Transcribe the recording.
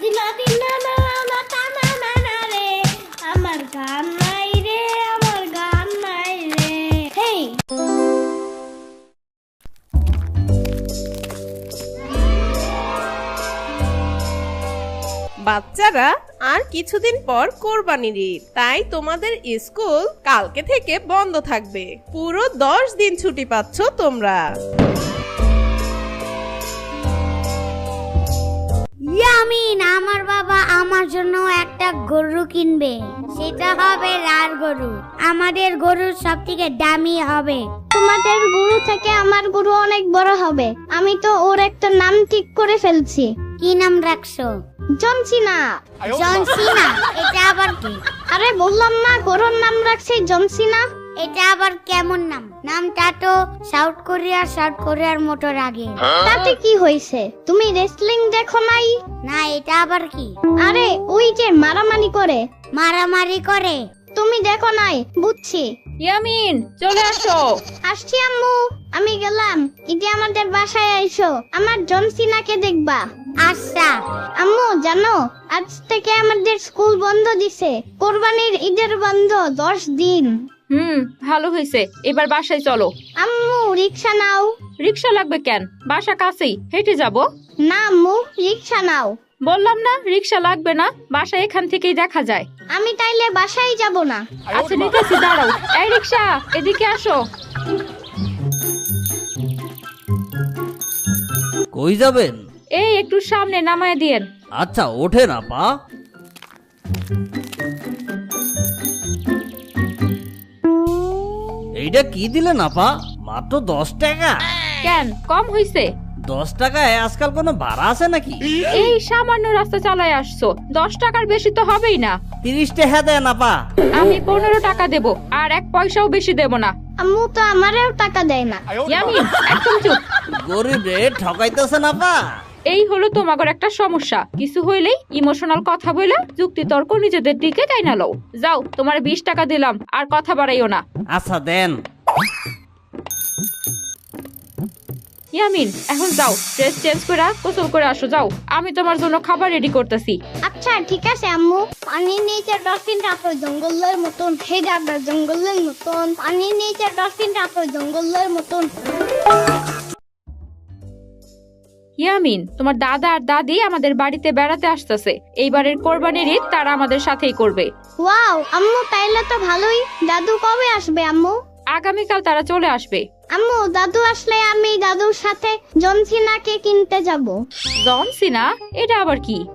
দিনা দিনা না না তা না না না রে, আমার গান নাই রে, আমার গান নাই রে। হেই বাচ্চারা, আর কিছুদিন পর কোরবানির ঈদ, তাই তোমাদের স্কুল কালকে থেকে বন্ধ থাকবে। পুরো 10 দিন ছুটি পাচ্ছ তোমরা। ইয়ামিন, আমার বাবা আমার জন্য একটা গরু কিনবে, সেটা হবে লাল গরু। আমাদের গরু সব থেকে দামি হবে। তোমাদের গরু থেকে আমার গরু অনেক বড় হবে। আমি তো ওর একটা নাম ঠিক করে ফেলছি। কি নাম রাখছো? জনসিনা। জনসিনা? এটা আবার কি? আরে বললাম না, গরুর নাম রাখছি জনসিনা। এটা আবার কেমন নাম? নামটা তো সাউথ কোরিয়ার মতো আগে। তাতে কি হয়েছে? তুমি রেসলিং দেখো নাই? না, এটা আবার কি? আরে ওই যে মারামারি করে। মারামারি করে? তুমি দেখো নাই? বুঝছি। ইয়ামিন, চলে আসো। আসছি আম্মু, আমি গেলাম। ঈদে আমাদের বাসায় আইসো, আমার জনসিনাকে দেখবা। আচ্ছা। আম্মু জানো, আজ থেকে আমাদের স্কুল বন্ধ দিছে। কোরবানির ঈদের বন্ধ 10 দিন। ভালো হয়েছে। এবার বাসায় চলো। আম্মু রিকশা নাও। রিক্সা লাগবে কেন? বাসা কাছেই, হেঁটে যাব। না আম্মু, রিকশা নাও। বললাম না রিক্সা লাগবে না, বাসা এখান থেকেই দেখা যায়। আমি তাইলে বাসায় যাব না। আচ্ছা নিতেছি, দাঁড়াও। এই রিক্সা, এদিকে আসো। কই যাবেন? এই একটু সামনে নামায় দিয়েন। আচ্ছা, ওঠেন আপা। এইটা কি দিলেন আপা? মাত্র 10 টাকা? কেন, কম হইছে? 10 টাকায় আজকাল কোনো ভাড়া আছে নাকি? এই সামান্য রাস্তা চালায় আসছো, 10 টাকার বেশি তো হবেই না। 30 টাকা দেন আপা। আমি 15 টাকা দেব, আর 1 পয়সাও বেশি দেব না। আম্মু তো আমারেও টাকা দেয় না। ইয়ামিন, একদম চুপ। গরিব রে ঠকাইতেছেন আপা। এই হলো তোমাদের একটা সমস্যা। কিছু হইলেই ইমোশনাল কথা বলে যুক্তি তর্ক নিজেদের দিকে টাইনা লও। যাও, তোমার 20 টাকা দিলাম, আর কথা বাড়াইও না। আচ্ছা দেন। ইয়ামিন, এখন যাও, ড্রেস চেঞ্জ করে গোসল করে আসো। যাও, আমি তোমার জন্য খাবার রেডি করতেছি। আচ্ছা ঠিক আছে আম্মু। পানির নিচে ডলফিন রাখো জঙ্গলের মতন, হে দাদা জঙ্গলের মতন। পানির নিচে ডলফিন রাখো জঙ্গলের মতন। ইয়ামিন, তোমার দাদা আর দাদি আমাদের বাড়িতে বেড়াতে আসতেছে। এইবারের কোরবানির ঈদ তারা আমাদের সাথেই করবে। ওয়াও আম্মু, তাইলে তো ভালোই। দাদু কবে আসবে আম্মু? আগামীকাল তারা চলে আসবে। আম্মু, দাদু আসলে আমি দাদুর সাথে জনসিনাকে কিনতে যাব। জনসিনা? এটা আবার কি?